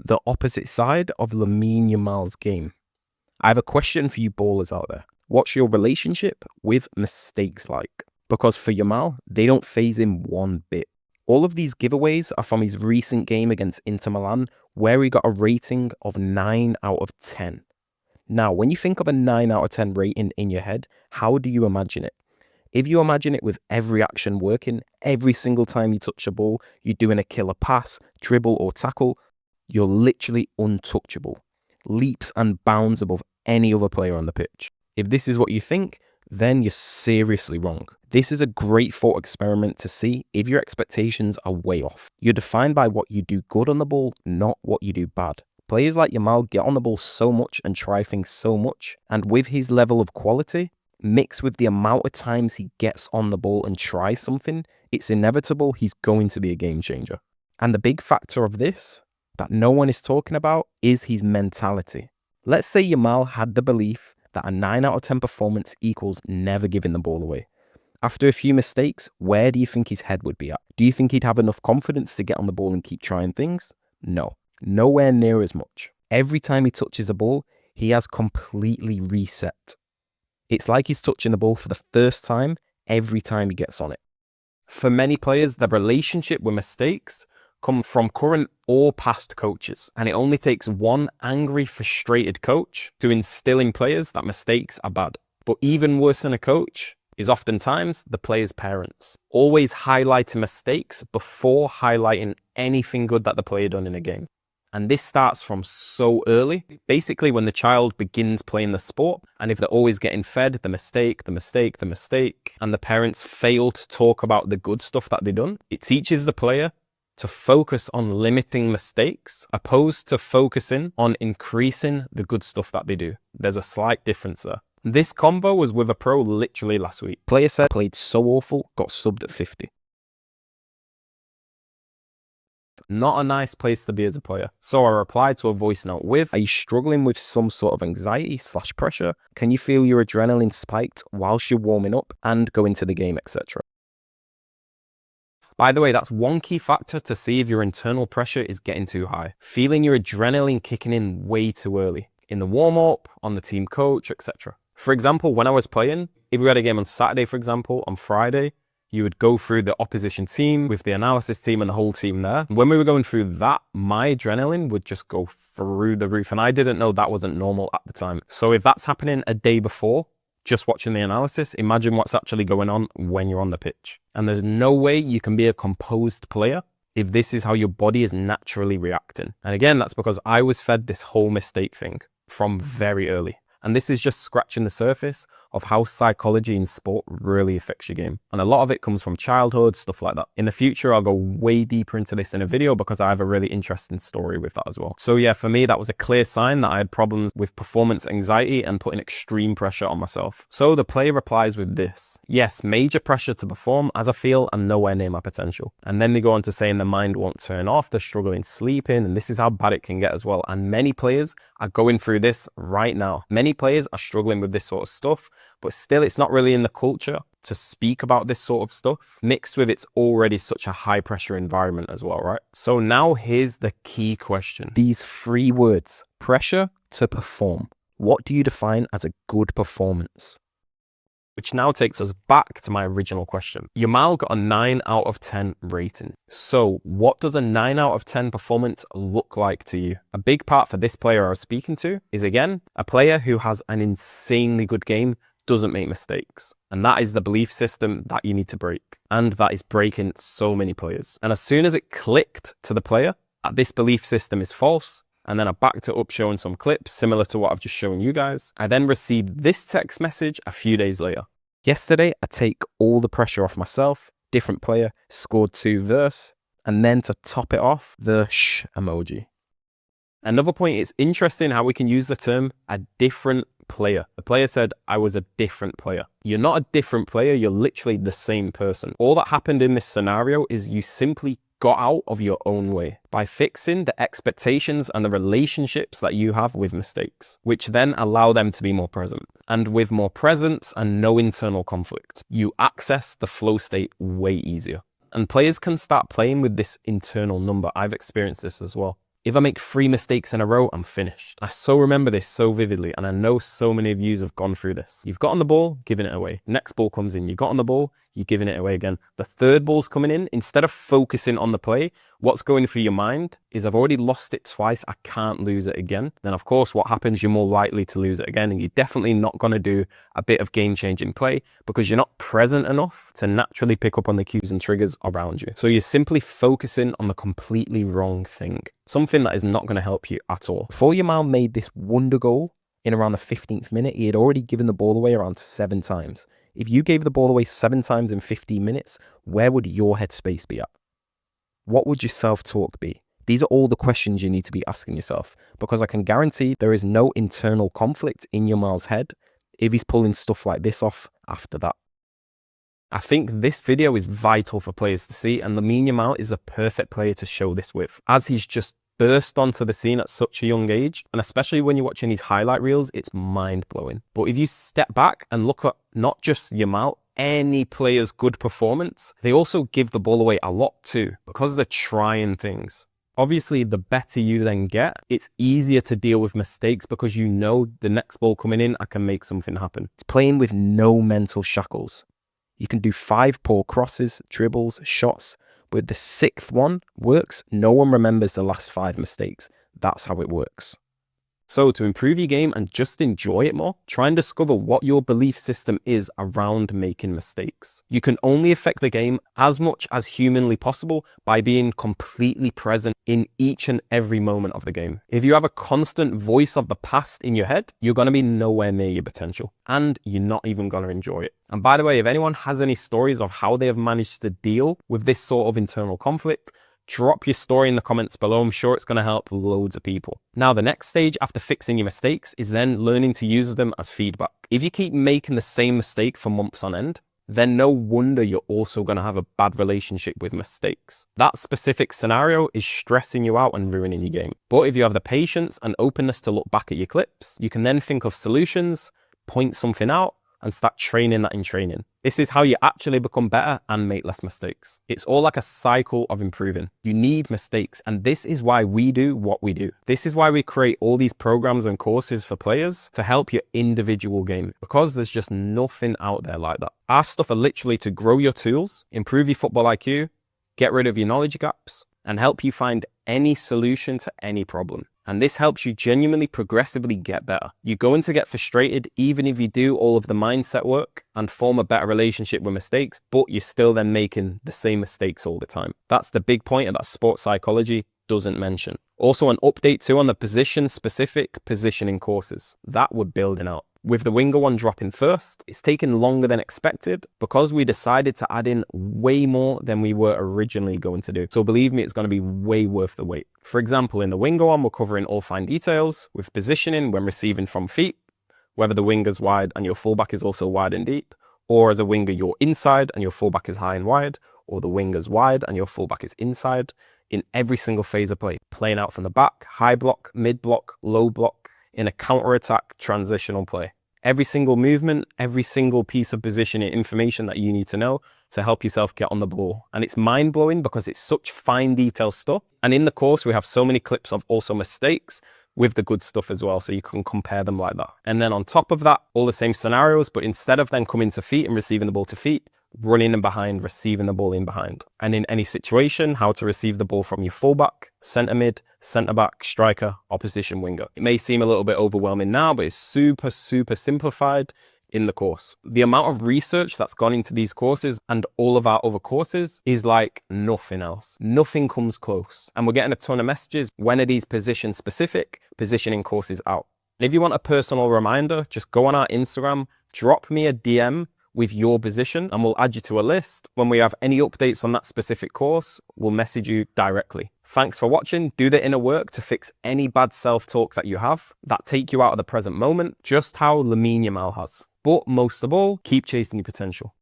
the opposite side of Lamine Yamal's game. I have a question for you ballers out there. What's your relationship with mistakes like? Because for Yamal, they don't faze him one bit. All of these giveaways are from his recent game against Inter Milan, where he got a rating of 9 out of 10. Now, when you think of a 9 out of 10 rating in your head, how do you imagine it? If you imagine it with every action working, every single time you touch a ball, you're doing a killer pass, dribble or tackle, you're literally untouchable. Leaps and bounds above any other player on the pitch. If this is what you think, then you're seriously wrong. This is a great thought experiment to see if your expectations are way off. You're defined by what you do good on the ball, not what you do bad. Players like Yamal get on the ball so much and try things so much, and with his level of quality, mixed with the amount of times he gets on the ball and tries something, it's inevitable he's going to be a game changer. And the big factor of this, that no one is talking about, is his mentality. Let's say Yamal had the belief that a 9 out of 10 performance equals never giving the ball away. After a few mistakes, where do you think his head would be at? Do you think he'd have enough confidence to get on the ball and keep trying things? No, nowhere near as much. Every time he touches a ball, he has completely reset. It's like he's touching the ball for the first time every time he gets on it. For many players, their relationship with mistakes come from current or past coaches, and it only takes one angry, frustrated coach to instill in players that mistakes are bad. But even worse than a coach is oftentimes the players' parents, always highlighting mistakes before highlighting anything good that the player done in a game. And this starts from so early, basically when the child begins playing the sport, and if they're always getting fed the mistake, and the parents fail to talk about the good stuff that they've done, it teaches the player to focus on limiting mistakes, opposed to focusing on increasing the good stuff that they do. There's a slight difference there. This convo was with a pro literally last week. Player said, played so awful, got subbed at 50. Not a nice place to be as a player. So I replied to a voice note with, are you struggling with some sort of anxiety/pressure? Can you feel your adrenaline spiked whilst you're warming up and go into the game, etc.? By the way, that's one key factor to see if your internal pressure is getting too high. Feeling your adrenaline kicking in way too early. In the warm-up, on the team coach, etc. For example, when I was playing, if we had a game on Saturday, for example, on Friday, you would go through the opposition team with the analysis team and the whole team there. When we were going through that, my adrenaline would just go through the roof, and I didn't know that wasn't normal at the time. So if that's happening a day before, just watching the analysis, imagine what's actually going on when you're on the pitch. And there's no way you can be a composed player if this is how your body is naturally reacting. And again, that's because I was fed this whole mistake thing from very early. And this is just scratching the surface of how psychology in sport really affects your game. And a lot of it comes from childhood, stuff like that. In the future, I'll go way deeper into this in a video because I have a really interesting story with that as well. So yeah, for me, that was a clear sign that I had problems with performance anxiety and putting extreme pressure on myself. So the player replies with this: yes, major pressure to perform as I feel I'm nowhere near my potential. And then they go on to saying the mind won't turn off, they're struggling sleeping, and this is how bad it can get as well. And many players are going through this right now. Many players are struggling with this sort of stuff, but still it's not really in the culture to speak about this sort of stuff, mixed with it's already such a high pressure environment as well, right? So now here's the key question. These 3 words, pressure to perform. What do you define as a good performance? Which now takes us back to my original question. Yamal got a 9 out of 10 rating. So what does a 9 out of 10 performance look like to you? A big part for this player I was speaking to is, again, a player who has an insanely good game, doesn't make mistakes. And that is the belief system that you need to break. And that is breaking so many players. And as soon as it clicked to the player that this belief system is false, and then I backed it up showing some clips similar to what I've just shown you guys, I then received this text message a few days later. Yesterday, I take all the pressure off myself, different player, scored 2 verse, and then to top it off, the shh emoji. Another point, it's interesting how we can use the term a different player. The player said, I was a different player. You're not a different player, you're literally the same person. All that happened in this scenario is you simply got out of your own way by fixing the expectations and the relationships that you have with mistakes, which then allow them to be more present. And with more presence and no internal conflict, you access the flow state way easier. And players can start playing with this internal number. I've experienced this as well. If I make 3 mistakes in a row, I'm finished. I so remember this so vividly, and I know so many of you have gone through this. You've got on the ball, giving it away. Next ball comes in, you got on the ball, you're giving it away again. The third ball's coming in, instead of focusing on the play, what's going through your mind is, I've already lost it twice, I can't lose it again. Then of course, what happens, you're more likely to lose it again, and you're definitely not going to do a bit of game-changing play because you're not present enough to naturally pick up on the cues and triggers around you. So you're simply focusing on the completely wrong thing, something that is not going to help you at all. Before Yamal made this wonder goal in around the 15th minute, he had already given the ball away around 7 times. If you gave the ball away 7 times in 15 minutes, where would your headspace be at? What would your self-talk be? These are all the questions you need to be asking yourself, because I can guarantee there is no internal conflict in Yamal's head if he's pulling stuff like this off after that. I think this video is vital for players to see, and Lamine Yamal is a perfect player to show this with, as he's just burst onto the scene at such a young age, and especially when you're watching these highlight reels, it's mind-blowing. But if you step back and look at not just Yamal, any player's good performance, they also give the ball away a lot too, because they're trying things. Obviously, the better you then get, it's easier to deal with mistakes because you know the next ball coming in, I can make something happen. It's playing with no mental shackles. You can do 5 poor crosses, dribbles, shots, but the 6th one works. No one remembers the last 5 mistakes. That's how it works. So to improve your game and just enjoy it more, try and discover what your belief system is around making mistakes. You can only affect the game as much as humanly possible by being completely present in each and every moment of the game. If you have a constant voice of the past in your head, you're going to be nowhere near your potential, and you're not even going to enjoy it. And by the way, if anyone has any stories of how they have managed to deal with this sort of internal conflict, drop your story in the comments below. I'm sure it's going to help loads of people. Now, the next stage after fixing your mistakes is then learning to use them as feedback. If you keep making the same mistake for months on end, then no wonder you're also going to have a bad relationship with mistakes. That specific scenario is stressing you out and ruining your game. But if you have the patience and openness to look back at your clips, you can then think of solutions, point something out, and start training that in training. This is how you actually become better and make less mistakes. It's all like a cycle of improving. You need mistakes, and this is why we do what we do. This is why we create all these programs and courses for players to help your individual game, because there's just nothing out there like that. Our stuff are literally to grow your tools, improve your football IQ, get rid of your knowledge gaps, and help you find any solution to any problem. And this helps you genuinely progressively get better. You're going to get frustrated even if you do all of the mindset work and form a better relationship with mistakes, but you're still then making the same mistakes all the time. That's the big point that sports psychology doesn't mention. Also, an update too on the position-specific positioning courses that we're building out. With the winger one dropping first, it's taken longer than expected because we decided to add in way more than we were originally going to do. So believe me, it's going to be way worth the wait. For example, in the winger one, we're covering all fine details with positioning when receiving from feet, whether the winger's wide and your fullback is also wide and deep, or as a winger, you're inside and your fullback is high and wide, or the winger's wide and your fullback is inside, in every single phase of play, playing out from the back, high block, mid block, low block, in a counter-attack transitional play. Every single movement, every single piece of positioning information that you need to know to help yourself get on the ball. And it's mind-blowing because it's such fine detail stuff. And in the course, we have so many clips of also mistakes with the good stuff as well, so you can compare them like that. And then on top of that, all the same scenarios, but instead of then coming to feet and receiving the ball to feet, running in behind, receiving the ball in behind. And in any situation, how to receive the ball from your fullback, centre mid, centre back, striker, opposition winger. It may seem a little bit overwhelming now, but it's super, super simplified in the course. The amount of research that's gone into these courses and all of our other courses is like nothing else. Nothing comes close. And we're getting a ton of messages. When are these position specific positioning courses out? And if you want a personal reminder, just go on our Instagram, drop me a DM with your position and we'll add you to a list. When we have any updates on that specific course, we'll message you directly. Thanks for watching. Do the inner work to fix any bad self-talk that you have that take you out of the present moment, just how Lamine Yamal has. But most of all, keep chasing your potential.